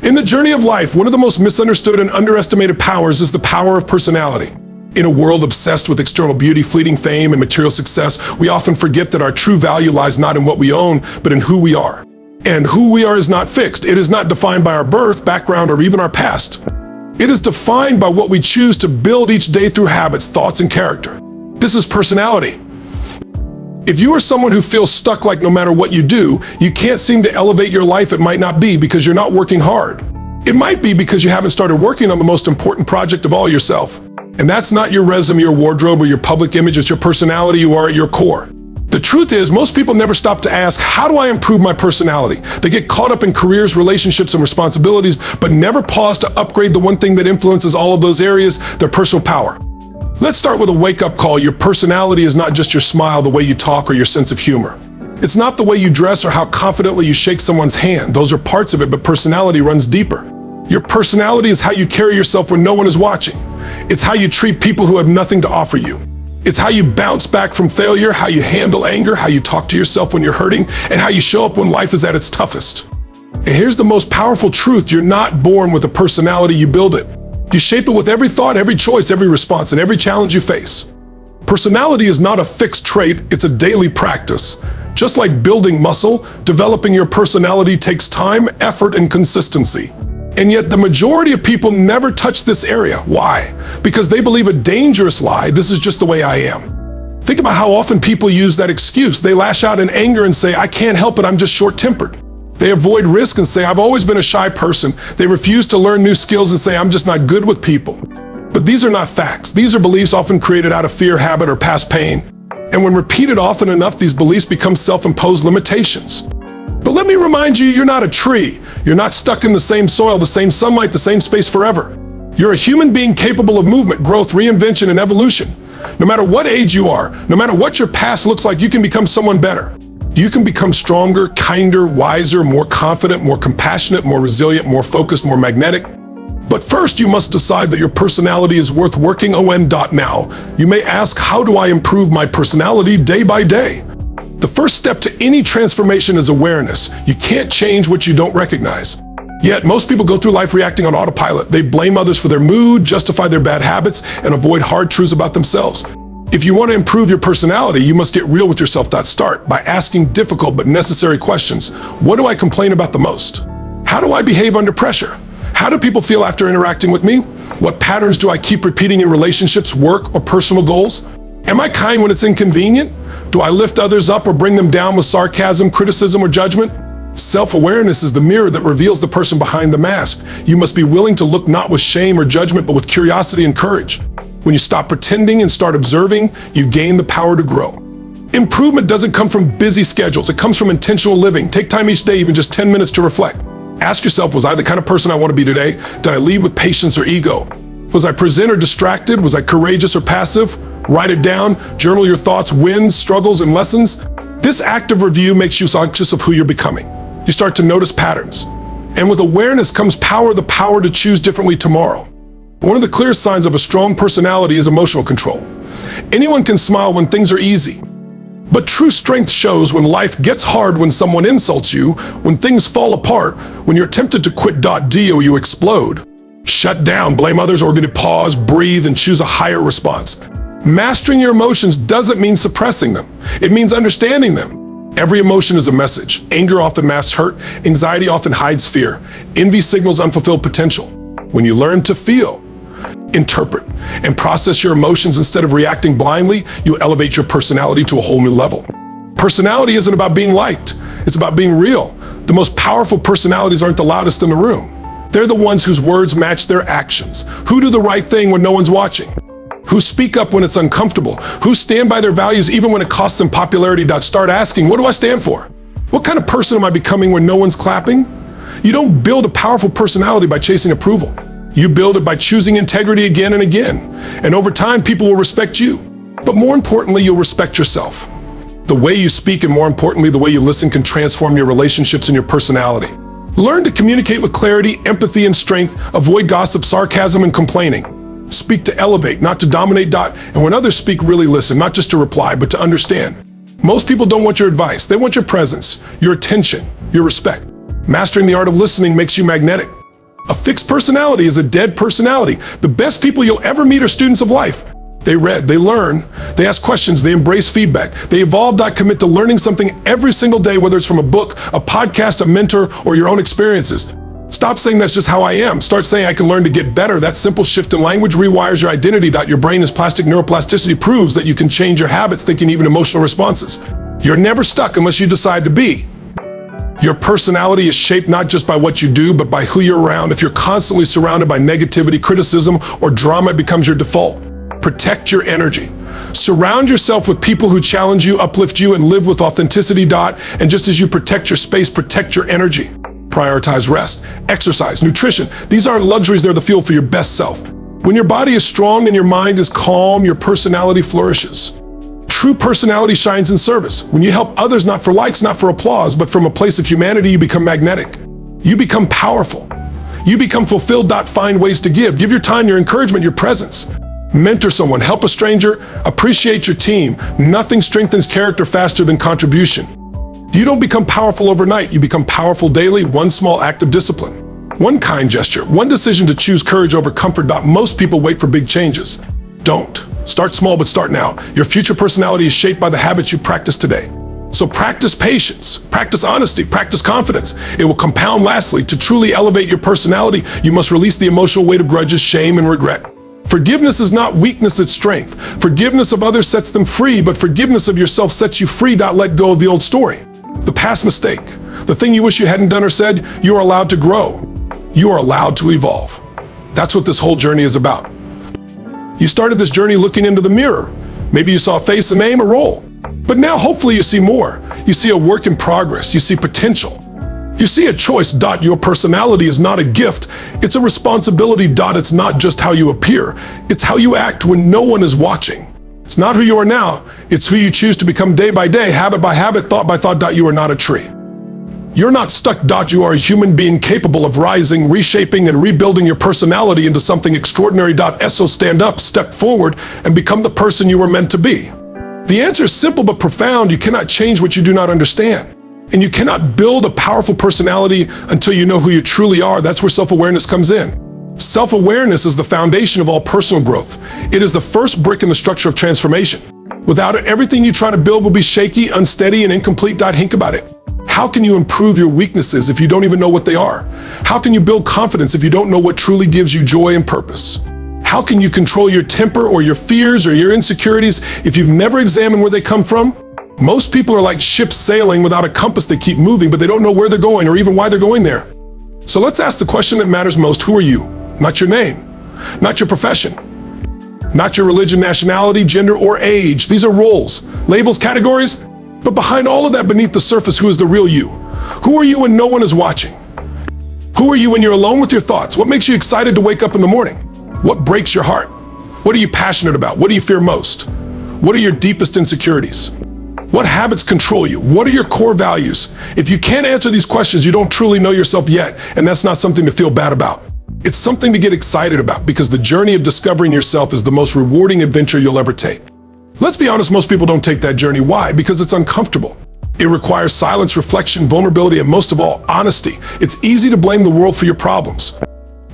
In the journey of life, one of the most misunderstood and underestimated powers is the power of personality. In a world obsessed with external beauty, fleeting fame, and material success, we often forget that our true value lies not in what we own, but in who we are. And who we are is not fixed. It is not defined by our birth, background, or even our past. It is defined by what we choose to build each day through habits, thoughts, and character. This is personality. If you are someone who feels stuck, like no matter what you do, you can't seem to elevate your life, it might not be because you're not working hard. It might be because you haven't started working on the most important project of all, yourself. And that's not your resume, your wardrobe, or your public image. It's your personality. You are at your core. The truth is, most people never stop to ask, how do I improve my personality? They get caught up in careers, relationships, and responsibilities, but never pause to upgrade the one thing that influences all of those areas, their personal power. Let's start with a wake-up call. Your personality is not just your smile, the way you talk, or your sense of humor. It's not the way you dress or how confidently you shake someone's hand. Those are parts of it, but personality runs deeper. Your personality is how you carry yourself when no one is watching. It's how you treat people who have nothing to offer you. It's how you bounce back from failure, how you handle anger, how you talk to yourself when you're hurting, and how you show up when life is at its toughest. And here's the most powerful truth. You're not born with a personality, you build it. You shape it with every thought, every choice, every response, and every challenge you face. Personality is not a fixed trait, it's a daily practice. Just like building muscle, developing your personality takes time, effort, and consistency. And yet the majority of people never touch this area. Why? Because they believe a dangerous lie, this is just the way I am. Think about how often people use that excuse. They lash out in anger and say, I can't help it, I'm just short-tempered. They avoid risk and say, I've always been a shy person. They refuse to learn new skills and say, I'm just not good with people. But these are not facts. These are beliefs often created out of fear, habit, or past pain. And when repeated often enough, these beliefs become self-imposed limitations. But let me remind you, you're not a tree. You're not stuck in the same soil, the same sunlight, the same space forever. You're a human being capable of movement, growth, reinvention, and evolution. No matter what age you are, no matter what your past looks like, you can become someone better. You can become stronger, kinder, wiser, more confident, more compassionate, more resilient, more focused, more magnetic. But first, you must decide that your personality is worth working on. Now, you may ask, how do I improve my personality day by day? The first step to any transformation is awareness. You can't change what you don't recognize. Yet, most people go through life reacting on autopilot. They blame others for their mood, justify their bad habits, and avoid hard truths about themselves. If you want to improve your personality, you must get real with yourself. Start by asking difficult but necessary questions. What do I complain about the most? How do I behave under pressure? How do people feel after interacting with me? What patterns do I keep repeating in relationships, work, or personal goals? Am I kind when it's inconvenient? Do I lift others up or bring them down with sarcasm, criticism, or judgment? Self-awareness is the mirror that reveals the person behind the mask. You must be willing to look not with shame or judgment, but with curiosity and courage. When you stop pretending and start observing, you gain the power to grow. Improvement doesn't come from busy schedules. It comes from intentional living. Take time each day, even just 10 minutes to reflect. Ask yourself, was I the kind of person I want to be today? Did I lead with patience or ego? Was I present or distracted? Was I courageous or passive? Write it down. Journal your thoughts, wins, struggles, and lessons. This active review makes you conscious of who you're becoming. You start to notice patterns. And with awareness comes power, the power to choose differently tomorrow. One of the clearest signs of a strong personality is emotional control. Anyone can smile when things are easy. But true strength shows when life gets hard, when someone insults you, when things fall apart, when you're tempted to quit. Do you explode? Shut down, blame others, or to pause, breathe, and choose a higher response. Mastering your emotions doesn't mean suppressing them. It means understanding them. Every emotion is a message. Anger often masks hurt. Anxiety often hides fear. Envy signals unfulfilled potential. When you learn to feel, interpret, and process your emotions instead of reacting blindly, you elevate your personality to a whole new level. Personality isn't about being liked. It's about being real. The most powerful personalities aren't the loudest in the room. They're the ones whose words match their actions. Who do the right thing when no one's watching? Who speak up when it's uncomfortable? Who stand by their values even when it costs them popularity? Start asking, what do I stand for? What kind of person am I becoming when no one's clapping? You don't build a powerful personality by chasing approval. You build it by choosing integrity again and again. And over time, people will respect you. But more importantly, you'll respect yourself. The way you speak, and more importantly, the way you listen, can transform your relationships and your personality. Learn to communicate with clarity, empathy, and strength. Avoid gossip, sarcasm, and complaining. Speak to elevate, not to dominate. And when others speak, really listen, not just to reply, but to understand. Most people don't want your advice. They want your presence, your attention, your respect. Mastering the art of listening makes you magnetic. A fixed personality is a dead personality. The best people you'll ever meet are students of life. They read, they learn, they ask questions, they embrace feedback. They evolve, commit to learning something every single day, whether it's from a book, a podcast, a mentor, or your own experiences. Stop saying that's just how I am. Start saying I can learn to get better. That simple shift in language rewires your identity. Your brain is plastic. Neuroplasticity proves that you can change your habits, thinking, even emotional responses. You're never stuck unless you decide to be. Your personality is shaped not just by what you do, but by who you're around. If you're constantly surrounded by negativity, criticism, or drama, it becomes your default. Protect your energy. Surround yourself with people who challenge you, uplift you, and live with authenticity. And just as you protect your space, protect your energy. Prioritize rest, exercise, nutrition. These aren't luxuries, they're the fuel for your best self. When your body is strong and your mind is calm, your personality flourishes. True personality shines in service. When you help others, not for likes, not for applause, but from a place of humanity, you become magnetic. You become powerful. You become fulfilled. Find ways to give. Give your time, your encouragement, your presence. Mentor someone, help a stranger, appreciate your team. Nothing strengthens character faster than contribution. You don't become powerful overnight. You become powerful daily. One small act of discipline, one kind gesture, one decision to choose courage over comfort. Most people wait for big changes. Don't. Start small, but start now. Your future personality is shaped by the habits you practice today. So practice patience, practice honesty, practice confidence. It will compound. Lastly, to truly elevate your personality, you must release the emotional weight of grudges, shame, and regret. Forgiveness is not weakness, it's strength. Forgiveness of others sets them free, but forgiveness of yourself sets you free. Let go of the old story. The past mistake, the thing you wish you hadn't done or said. You are allowed to grow. You are allowed to evolve. That's what this whole journey is about. You started this journey looking into the mirror. Maybe you saw a face, a name, a role. But now hopefully you see more. You see a work in progress. You see potential. You see a choice. Your personality is not a gift. It's a responsibility. It's not just how you appear. It's how you act when no one is watching. It's not who you are now. It's who you choose to become day by day, habit by habit, thought by thought. You are not a tree. You're not stuck. You are a human being capable of rising, reshaping, and rebuilding your personality into something extraordinary. So stand up, step forward, and become the person you were meant to be. The answer is simple but profound. You cannot change what you do not understand. And you cannot build a powerful personality until you know who you truly are. That's where self-awareness comes in. Self-awareness is the foundation of all personal growth. It is the first brick in the structure of transformation. Without it, everything you try to build will be shaky, unsteady, and incomplete. Think about it. How can you improve your weaknesses if you don't even know what they are? How can you build confidence if you don't know what truly gives you joy and purpose? How can you control your temper or your fears or your insecurities if you've never examined where they come from? Most people are like ships sailing without a compass. They keep moving, but they don't know where they're going or even why they're going there. So let's ask the question that matters most. Who are you? Not your name, not your profession, not your religion, nationality, gender, or age. These are roles, labels, categories. But behind all of that, beneath the surface, who is the real you? Who are you when no one is watching? Who are you when you're alone with your thoughts? What makes you excited to wake up in the morning? What breaks your heart? What are you passionate about? What do you fear most? What are your deepest insecurities? What habits control you? What are your core values? If you can't answer these questions, you don't truly know yourself yet, and that's not something to feel bad about. It's something to get excited about, because the journey of discovering yourself is the most rewarding adventure you'll ever take. Let's be honest, most people don't take that journey. Why? Because it's uncomfortable. It requires silence, reflection, vulnerability, and most of all, honesty. It's easy to blame the world for your problems.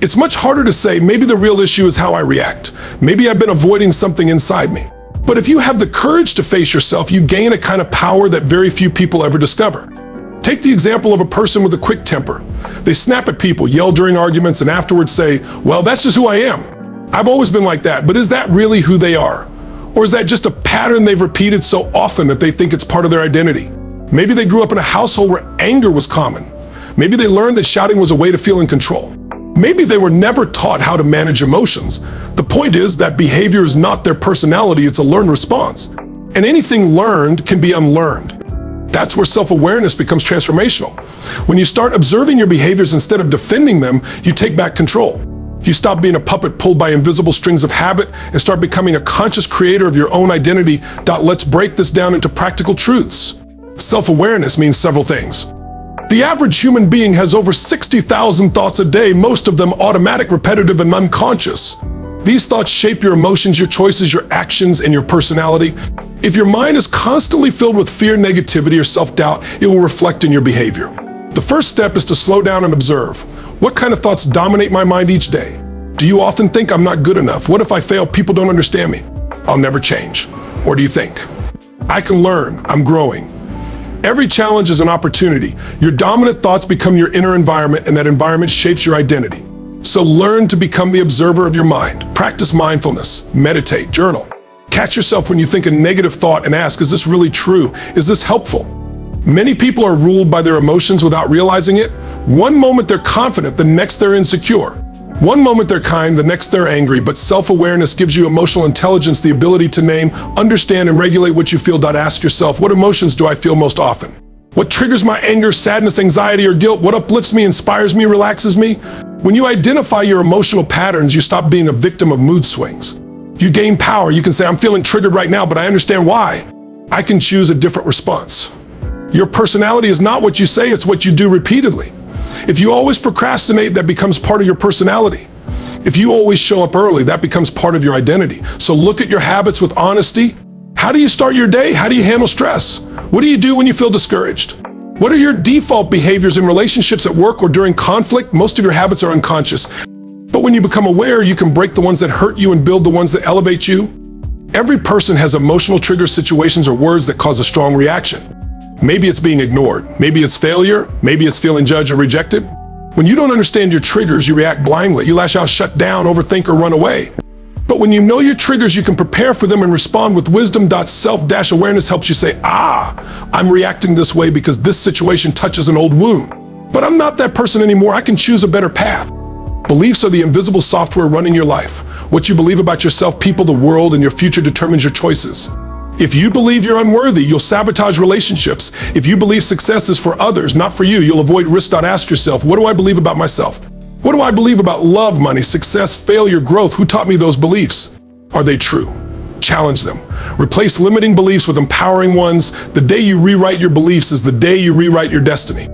It's much harder to say, maybe the real issue is how I react. Maybe I've been avoiding something inside me. But if you have the courage to face yourself, you gain a kind of power that very few people ever discover. Take the example of a person with a quick temper. They snap at people, yell during arguments, and afterwards say, well, that's just who I am. I've always been like that. But is that really who they are? Or is that just a pattern they've repeated so often that they think it's part of their identity? Maybe they grew up in a household where anger was common. Maybe they learned that shouting was a way to feel in control. Maybe they were never taught how to manage emotions. The point is that behavior is not their personality, it's a learned response. And anything learned can be unlearned. That's where self-awareness becomes transformational. When you start observing your behaviors instead of defending them, you take back control. You stop being a puppet pulled by invisible strings of habit and start becoming a conscious creator of your own identity. Let's break this down into practical truths. Self-awareness means several things. The average human being has over 60,000 thoughts a day, most of them automatic, repetitive, and unconscious. These thoughts shape your emotions, your choices, your actions, and your personality. If your mind is constantly filled with fear, negativity, or self-doubt, it will reflect in your behavior. The first step is to slow down and observe. What kind of thoughts dominate my mind each day? Do you often think I'm not good enough? What if I fail? People don't understand me. I'll never change. Or do you think, I can learn, I'm growing? Every challenge is an opportunity. Your dominant thoughts become your inner environment, and that environment shapes your identity. So learn to become the observer of your mind. Practice mindfulness, meditate, journal. Catch yourself when you think a negative thought and ask, is this really true? Is this helpful? Many people are ruled by their emotions without realizing it. One moment they're confident, the next they're insecure. One moment they're kind, the next they're angry, but self-awareness gives you emotional intelligence, the ability to name, understand, and regulate what you feel. Ask yourself, what emotions do I feel most often? What triggers my anger, sadness, anxiety, or guilt? What uplifts me, inspires me, relaxes me? When you identify your emotional patterns, you stop being a victim of mood swings. You gain power. You can say, I'm feeling triggered right now, but I understand why. I can choose a different response. Your personality is not what you say, it's what you do repeatedly. If you always procrastinate, that becomes part of your personality. If you always show up early, that becomes part of your identity. So look at your habits with honesty. How do you start your day? How do you handle stress? What do you do when you feel discouraged? What are your default behaviors in relationships, at work, or during conflict? Most of your habits are unconscious. But when you become aware, you can break the ones that hurt you and build the ones that elevate you. Every person has emotional trigger situations or words that cause a strong reaction. Maybe it's being ignored. Maybe it's failure. Maybe it's feeling judged or rejected. When you don't understand your triggers, you react blindly. You lash out, shut down, overthink, or run away. But when you know your triggers, you can prepare for them and respond with wisdom. Self-awareness helps you say, I'm reacting this way because this situation touches an old wound. But I'm not that person anymore. I can choose a better path. Beliefs are the invisible software running your life. What you believe about yourself, people, the world, and your future determines your choices. If you believe you're unworthy, you'll sabotage relationships. If you believe success is for others, not for you, you'll avoid risk. Ask yourself, what do I believe about myself? What do I believe about love, money, success, failure, growth? Who taught me those beliefs? Are they true? Challenge them. Replace limiting beliefs with empowering ones. The day you rewrite your beliefs is the day you rewrite your destiny.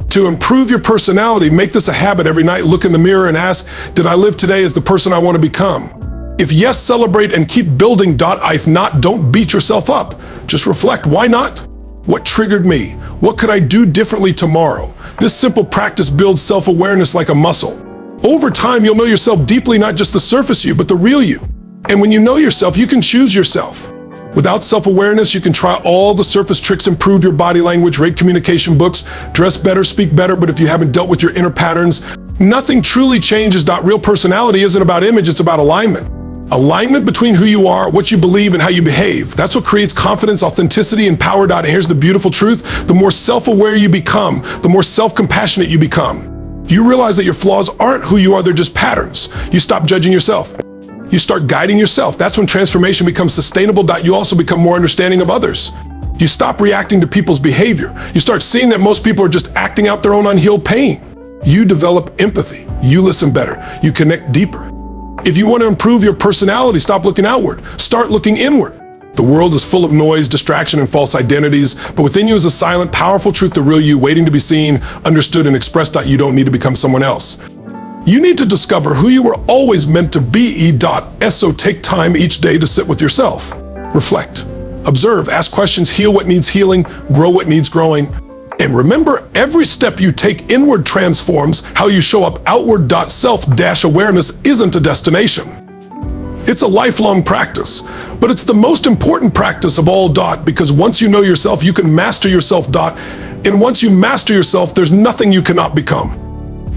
To improve your personality, make this a habit every night. Look in the mirror and ask, did I live today as the person I want to become? If yes, celebrate and keep building. If not, don't beat yourself up. Just reflect, why not? What triggered me? What could I do differently tomorrow? This simple practice builds self-awareness like a muscle. Over time, you'll know yourself deeply, not just the surface you, but the real you. And when you know yourself, you can choose yourself. Without self-awareness, you can try all the surface tricks, improve your body language, read communication books, dress better, speak better, but if you haven't dealt with your inner patterns, nothing truly changes. Real personality isn't about image, it's about alignment. Alignment between who you are, what you believe, and how you behave. That's what creates confidence, authenticity, and power. And here's the beautiful truth. The more self-aware you become, the more self-compassionate you become. You realize that your flaws aren't who you are, they're just patterns. You stop judging yourself. You start guiding yourself. That's when transformation becomes sustainable. You also become more understanding of others. You stop reacting to people's behavior. You start seeing that most people are just acting out their own unhealed pain. You develop empathy. You listen better. You connect deeper. If you want to improve your personality, stop looking outward. Start looking inward. The world is full of noise, distraction, and false identities, but within you is a silent, powerful truth, the real you, waiting to be seen, understood, and expressed. You don't need to become someone else. You need to discover who you were always meant to be. So take time each day to sit with yourself. Reflect, observe, ask questions, heal what needs healing, grow what needs growing. And remember, every step you take inward transforms how you show up outward. Self-awareness isn't a destination. It's a lifelong practice, but it's the most important practice of all. Because once you know yourself, you can master yourself. And once you master yourself, there's nothing you cannot become.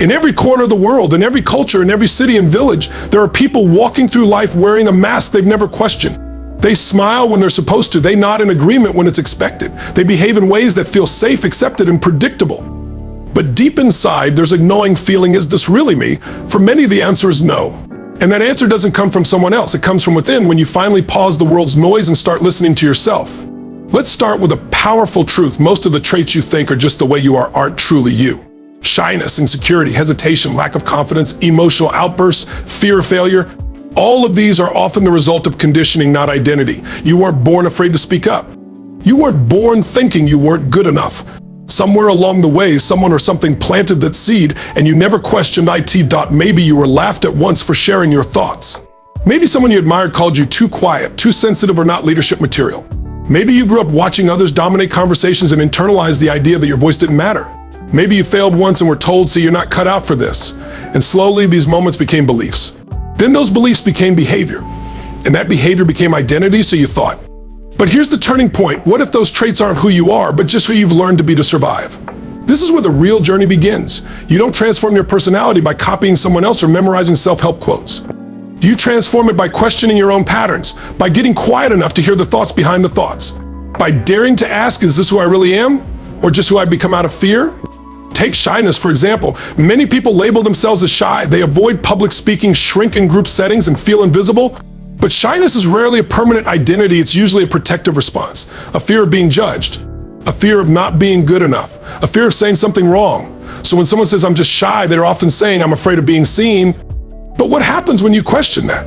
In every corner of the world, in every culture, in every city and village, there are people walking through life wearing a mask they've never questioned. They smile when they're supposed to. They nod in agreement when it's expected. They behave in ways that feel safe, accepted, and predictable. But deep inside, there's a gnawing feeling, is this really me? For many, the answer is no. And that answer doesn't come from someone else. It comes from within when you finally pause the world's noise and start listening to yourself. Let's start with a powerful truth. Most of the traits you think are just the way you are aren't truly you. Shyness, insecurity, hesitation, lack of confidence, emotional outbursts, fear of failure. All of these are often the result of conditioning, not identity. You weren't born afraid to speak up. You weren't born thinking you weren't good enough. Somewhere along the way, someone or something planted that seed, and you never questioned it. Maybe you were laughed at once for sharing your thoughts. Maybe someone you admired called you too quiet, too sensitive, or not leadership material. Maybe you grew up watching others dominate conversations and internalized the idea that your voice didn't matter. Maybe you failed once and were told, "See, you're not cut out for this." And slowly these moments became beliefs. Then those beliefs became behavior. And that behavior became identity, so you thought. But here's the turning point. What if those traits aren't who you are, but just who you've learned to be to survive? This is where the real journey begins. You don't transform your personality by copying someone else or memorizing self-help quotes. You transform it by questioning your own patterns, by getting quiet enough to hear the thoughts behind the thoughts, by daring to ask, is this who I really am, or just who I've become out of fear? Take shyness, for example. Many people label themselves as shy. They avoid public speaking, shrink in group settings, and feel invisible. But shyness is rarely a permanent identity. It's usually a protective response, a fear of being judged, a fear of not being good enough, a fear of saying something wrong. So when someone says, "I'm just shy," they're often saying, "I'm afraid of being seen." But what happens when you question that?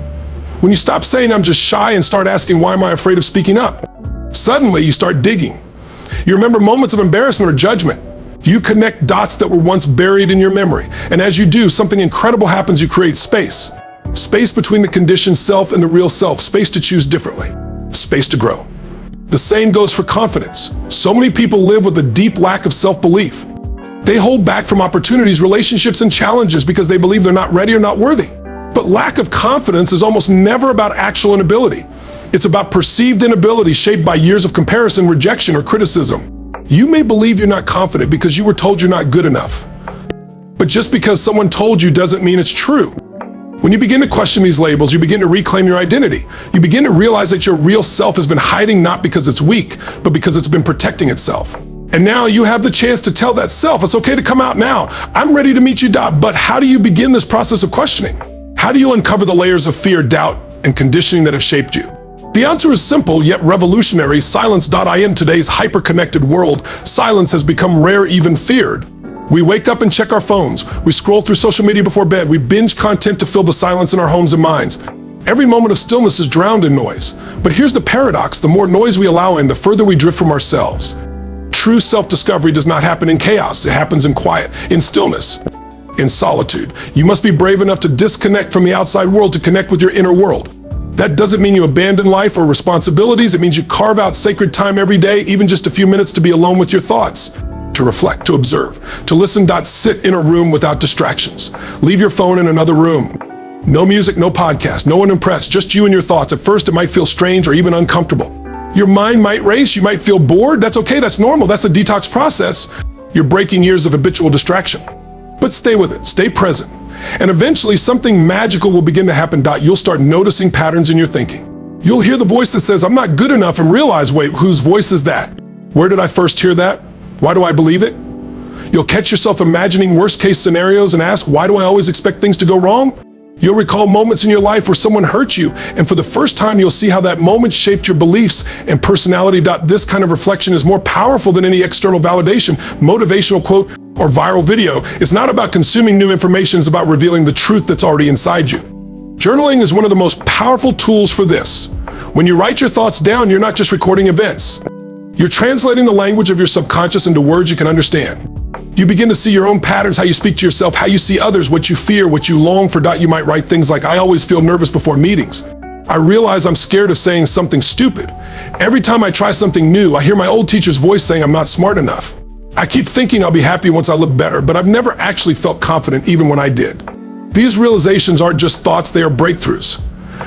When you stop saying, "I'm just shy," and start asking, "Why am I afraid of speaking up?" Suddenly you start digging. You remember moments of embarrassment or judgment. You connect dots that were once buried in your memory. And as you do, something incredible happens. You create space. Space between the conditioned self and the real self. Space to choose differently. Space to grow. The same goes for confidence. So many people live with a deep lack of self-belief. They hold back from opportunities, relationships, and challenges because they believe they're not ready or not worthy. But lack of confidence is almost never about actual inability. It's about perceived inability shaped by years of comparison, rejection, or criticism. You may believe you're not confident because you were told you're not good enough. But just because someone told you doesn't mean it's true. When you begin to question these labels, you begin to reclaim your identity. You begin to realize that your real self has been hiding not because it's weak, but because it's been protecting itself. And now you have the chance to tell that self, it's okay to come out now. I'm ready to meet you, Dot. But how do you begin this process of questioning? How do you uncover the layers of fear, doubt, and conditioning that have shaped you? The answer is simple, yet revolutionary. Silence.in. Today's hyper-connected world, silence has become rare, even feared. We wake up and check our phones. We scroll through social media before bed. We binge content to fill the silence in our homes and minds. Every moment of stillness is drowned in noise. But here's the paradox. The more noise we allow in, the further we drift from ourselves. True self-discovery does not happen in chaos. It happens in quiet, in stillness, in solitude. You must be brave enough to disconnect from the outside world to connect with your inner world. That doesn't mean you abandon life or responsibilities. It means you carve out sacred time every day, even just a few minutes to be alone with your thoughts, to reflect, to observe, to listen. Sit in a room without distractions. Leave your phone in another room. No music, no podcast, no one impressed, just you and your thoughts. At first, it might feel strange or even uncomfortable. Your mind might race, you might feel bored. That's okay, that's normal. That's a detox process. You're breaking years of habitual distraction. But stay with it, stay present. And eventually something magical will begin to happen. You'll start noticing patterns in your thinking. You'll hear the voice that says, "I'm not good enough," and realize, wait, whose voice is that? Where did I first hear that? Why do I believe it? You'll catch yourself imagining worst case scenarios and ask, why do I always expect things to go wrong? You'll recall moments in your life where someone hurt you, and for the first time you'll see how that moment shaped your beliefs and personality. This kind of reflection is more powerful than any external validation, motivational quote, or viral video. It's not about consuming new information, it's about revealing the truth that's already inside you. Journaling is one of the most powerful tools for this. When you write your thoughts down, you're not just recording events. You're translating the language of your subconscious into words you can understand. You begin to see your own patterns, how you speak to yourself, how you see others, what you fear, what you long for. You might write things like, "I always feel nervous before meetings. I realize I'm scared of saying something stupid. Every time I try something new, I hear my old teacher's voice saying I'm not smart enough. I keep thinking I'll be happy once I look better, but I've never actually felt confident even when I did." These realizations aren't just thoughts, they are breakthroughs.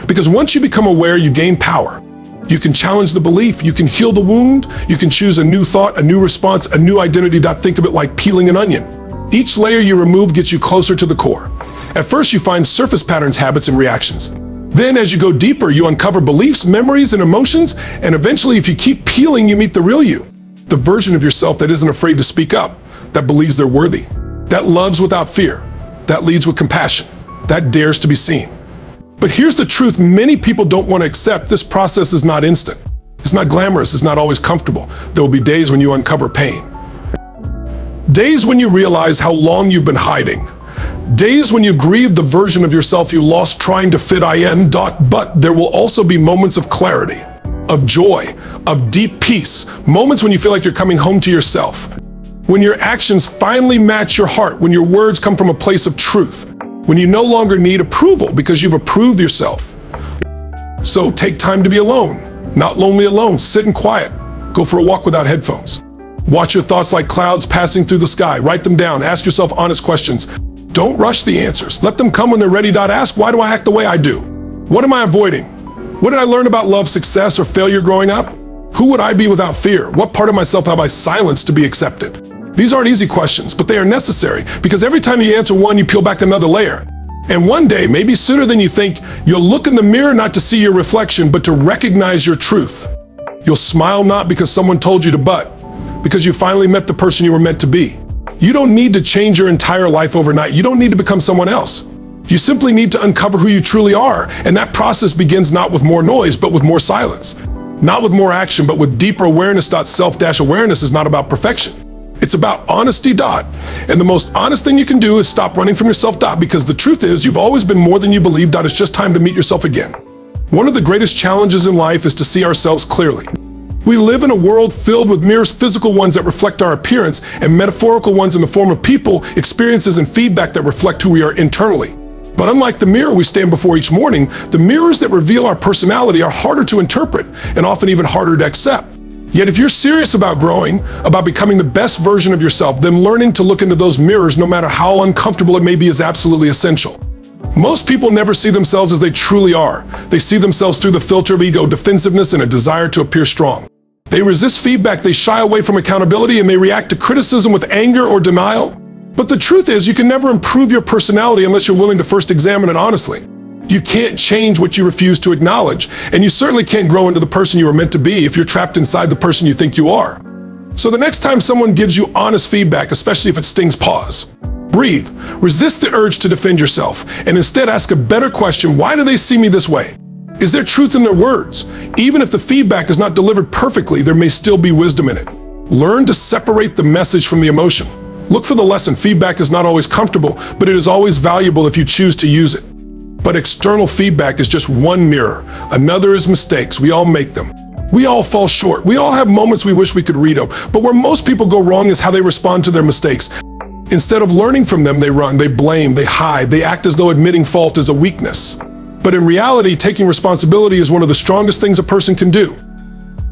Because once you become aware, you gain power. You can challenge the belief, you can heal the wound, you can choose a new thought, a new response, a new identity. Think of it like peeling an onion. Each layer you remove gets you closer to the core. At first, you find surface patterns, habits, and reactions. Then as you go deeper, you uncover beliefs, memories, and emotions, and eventually, if you keep peeling, you meet the real you. The version of yourself that isn't afraid to speak up, that believes they're worthy, that loves without fear, that leads with compassion, that dares to be seen. But here's the truth many people don't want to accept. This process is not instant. It's not glamorous. It's not always comfortable. There will be days when you uncover pain. Days when you realize how long you've been hiding. Days when you grieve the version of yourself you lost trying to fit in. But there will also be moments of clarity, of joy, of deep peace. Moments when you feel like you're coming home to yourself. When your actions finally match your heart. When your words come from a place of truth. When you no longer need approval because you've approved yourself. So take time to be alone, not lonely alone. Sit in quiet. Go for a walk without headphones. Watch your thoughts like clouds passing through the sky. Write them down. Ask yourself honest questions. Don't rush the answers. Let them come when they're ready. Ask, why do I act the way I do? What am I avoiding? What did I learn about love, success, or failure growing up? Who would I be without fear? What part of myself have I silenced to be accepted? These aren't easy questions, but they are necessary, because every time you answer one, you peel back another layer. And one day, maybe sooner than you think, you'll look in the mirror not to see your reflection, but to recognize your truth. You'll smile not because someone told you to, but because you finally met the person you were meant to be. You don't need to change your entire life overnight. You don't need to become someone else. You simply need to uncover who you truly are, and that process begins not with more noise, but with more silence. Not with more action, but with deeper awareness. Self-awareness is not about perfection. It's about honesty. And the most honest thing you can do is stop running from yourself. Because the truth is, you've always been more than you believe. It's just time to meet yourself again. One of the greatest challenges in life is to see ourselves clearly. We live in a world filled with mirrors, physical ones that reflect our appearance, and metaphorical ones in the form of people, experiences, and feedback that reflect who we are internally. But unlike the mirror we stand before each morning, the mirrors that reveal our personality are harder to interpret and often even harder to accept. Yet if you're serious about growing, about becoming the best version of yourself, then learning to look into those mirrors, no matter how uncomfortable it may be, is absolutely essential. Most people never see themselves as they truly are. They see themselves through the filter of ego, defensiveness, and a desire to appear strong. They resist feedback, they shy away from accountability, and they react to criticism with anger or denial. But the truth is, you can never improve your personality unless you're willing to first examine it honestly. You can't change what you refuse to acknowledge, and you certainly can't grow into the person you were meant to be if you're trapped inside the person you think you are. So the next time someone gives you honest feedback, especially if it stings, pause. Breathe. Resist the urge to defend yourself, and instead ask a better question. Why do they see me this way? Is there truth in their words? Even if the feedback is not delivered perfectly, there may still be wisdom in it. Learn to separate the message from the emotion. Look for the lesson. Feedback is not always comfortable, but it is always valuable if you choose to use it. But external feedback is just one mirror. Another is mistakes. We all make them. We all fall short. We all have moments we wish we could redo. But where most people go wrong is how they respond to their mistakes. Instead of learning from them, they run, they blame, they hide, they act as though admitting fault is a weakness. But in reality, taking responsibility is one of the strongest things a person can do.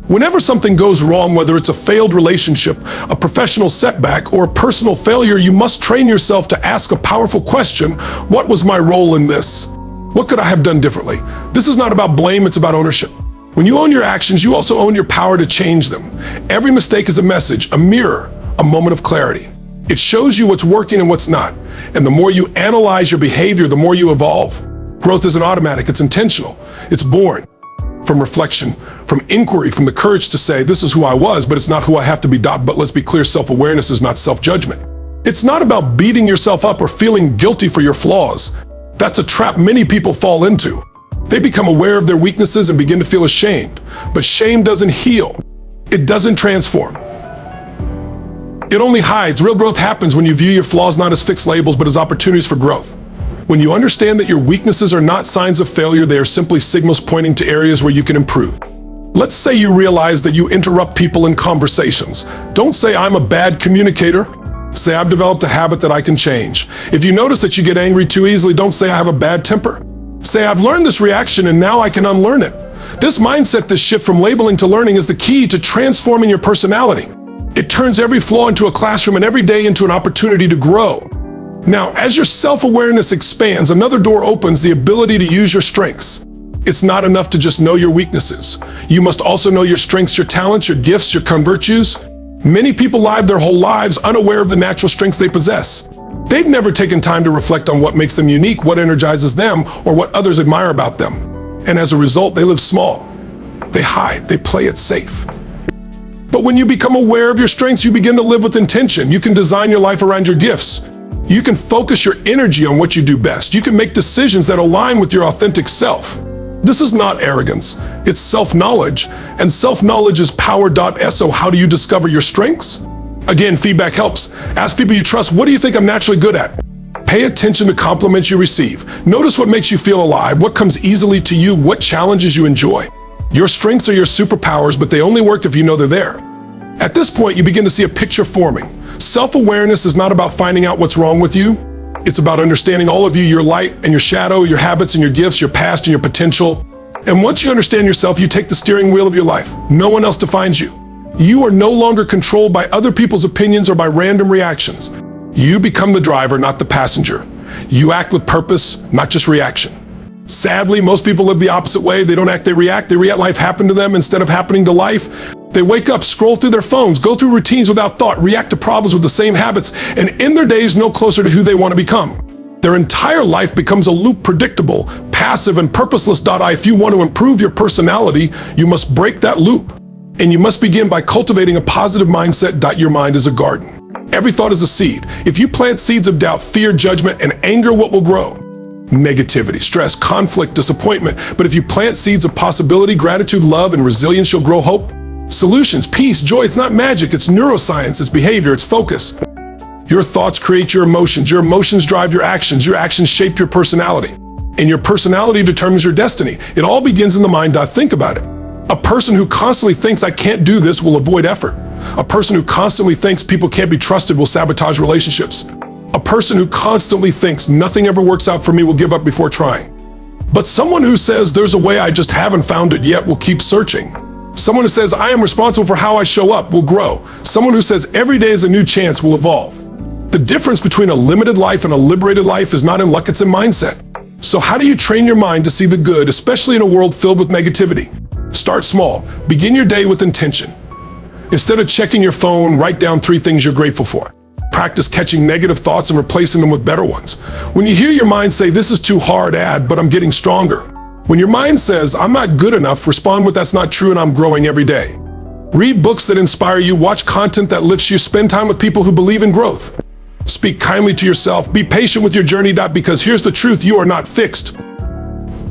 Whenever something goes wrong, whether it's a failed relationship, a professional setback, or a personal failure, you must train yourself to ask a powerful question. What was my role in this? What could I have done differently? This is not about blame, it's about ownership. When you own your actions, you also own your power to change them. Every mistake is a message, a mirror, a moment of clarity. It shows you what's working and what's not. And the more you analyze your behavior, the more you evolve. Growth isn't automatic, it's intentional. It's born from reflection, from inquiry, from the courage to say, this is who I was, but it's not who I have to be. But let's be clear, self-awareness is not self-judgment. It's not about beating yourself up or feeling guilty for your flaws. That's a trap many people fall into. They become aware of their weaknesses and begin to feel ashamed. But shame doesn't heal. It doesn't transform. It only hides. Real growth happens when you view your flaws not as fixed labels, but as opportunities for growth. When you understand that your weaknesses are not signs of failure, they are simply signals pointing to areas where you can improve. Let's say you realize that you interrupt people in conversations. Don't say, I'm a bad communicator. Say, I've developed a habit that I can change. If you notice that you get angry too easily, don't say, I have a bad temper. Say, I've learned this reaction and now I can unlearn it. This mindset, this shift from labeling to learning, is the key to transforming your personality. It turns every flaw into a classroom and every day into an opportunity to grow. Now, as your self-awareness expands, another door opens: the ability to use your strengths. It's not enough to just know your weaknesses. You must also know your strengths, your talents, your gifts, your virtues. Many people live their whole lives unaware of the natural strengths they possess. They've never taken time to reflect on what makes them unique, what energizes them, or what others admire about them. And as a result, they live small. They hide, they play it safe. But when you become aware of your strengths, you begin to live with intention. You can design your life around your gifts. You can focus your energy on what you do best. You can make decisions that align with your authentic self. This is not arrogance, it's self-knowledge, and self-knowledge is power. So how do you discover your strengths? Again, feedback helps. Ask people you trust, what do you think I'm naturally good at? Pay attention to compliments you receive. Notice what makes you feel alive, what comes easily to you, what challenges you enjoy. Your strengths are your superpowers, but they only work if you know they're there. At this point, you begin to see a picture forming. Self-awareness is not about finding out what's wrong with you. It's about understanding all of you, your light and your shadow, your habits and your gifts, your past and your potential. And once you understand yourself, you take the steering wheel of your life. No one else defines you. You are no longer controlled by other people's opinions or by random reactions. You become the driver, not the passenger. You act with purpose, not just reaction. Sadly, most people live the opposite way. They don't act, they react. They react, life happened to them instead of happening to life. They wake up, scroll through their phones, go through routines without thought, react to problems with the same habits, and end their days no closer to who they want to become. Their entire life becomes a loop, predictable, passive, and purposeless. If you want to improve your personality, you must break that loop. And you must begin by cultivating a positive mindset. Your mind is a garden. Every thought is a seed. If you plant seeds of doubt, fear, judgment, and anger, what will grow? Negativity, stress, conflict, disappointment. But if you plant seeds of possibility, gratitude, love, and resilience, you'll grow hope, solutions, peace, joy. It's not magic, it's neuroscience, it's behavior, it's focus. Your thoughts create your emotions drive your actions shape your personality, and your personality determines your destiny. It all begins in the mind. Think about it. A person who constantly thinks I can't do this will avoid effort. A person who constantly thinks people can't be trusted will sabotage relationships. A person who constantly thinks nothing ever works out for me will give up before trying. But someone who says there's a way, I just haven't found it yet, will keep searching. Someone who says I am responsible for how I show up will grow. Someone who says every day is a new chance will evolve. The difference between a limited life and a liberated life is not in luck, it's in mindset. So how do you train your mind to see the good, especially in a world filled with negativity? Start small. Begin your day with intention. Instead of checking your phone, write down 3 things you're grateful for. Practice catching negative thoughts and replacing them with better ones. When you hear your mind say, this is too hard, add, but I'm getting stronger. When your mind says, I'm not good enough, respond with, that's not true and I'm growing every day. Read books that inspire you, watch content that lifts you, spend time with people who believe in growth. Speak kindly to yourself, be patient with your journey, because here's the truth, you are not fixed.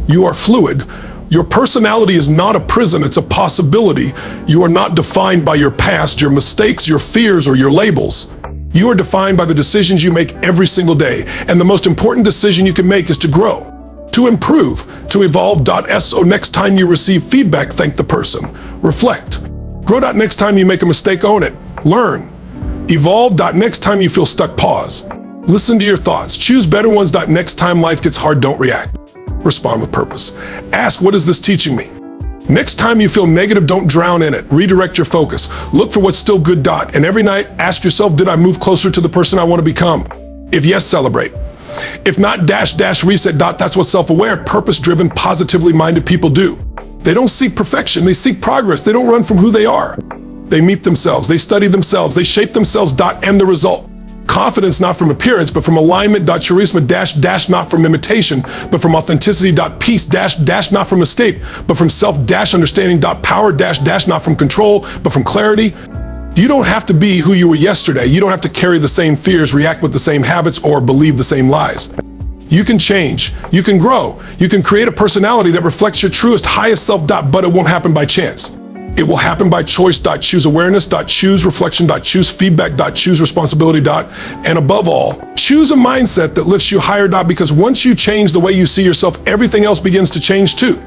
You are fluid. Your personality is not a prison, it's a possibility. You are not defined by your past, your mistakes, your fears, or your labels. You are defined by the decisions you make every single day. And the most important decision you can make is to grow, to improve, to evolve. So next time you receive feedback, thank the person. Reflect. Grow. Next time you make a mistake, own it. Learn. Evolve. Next time you feel stuck, pause. Listen to your thoughts. Choose better ones. Next time life gets hard, don't react. Respond with purpose. Ask, what is this teaching me? Next time you feel negative, don't drown in it. Redirect your focus. Look for what's still good. And every night, ask yourself, did I move closer to the person I want to become? If yes, celebrate. If not, reset. That's what self-aware, purpose-driven, positively minded people do. They don't seek perfection, they seek progress. They don't run from who they are. They meet themselves, they study themselves, they shape themselves. And the result. Confidence not from appearance, but from alignment. Charisma not from imitation, but from authenticity. Peace not from escape, but from self. Understanding. Power not from control, but from clarity. You don't have to be who you were yesterday. You don't have to carry the same fears, react with the same habits, or believe the same lies. You can change, you can grow, you can create a personality that reflects your truest, highest self. But it won't happen by chance. It will happen by choice. Choose awareness. Choose reflection. Choose feedback. Choose responsibility. And above all, choose a mindset that lifts you higher. Because once you change the way you see yourself, everything else begins to change too.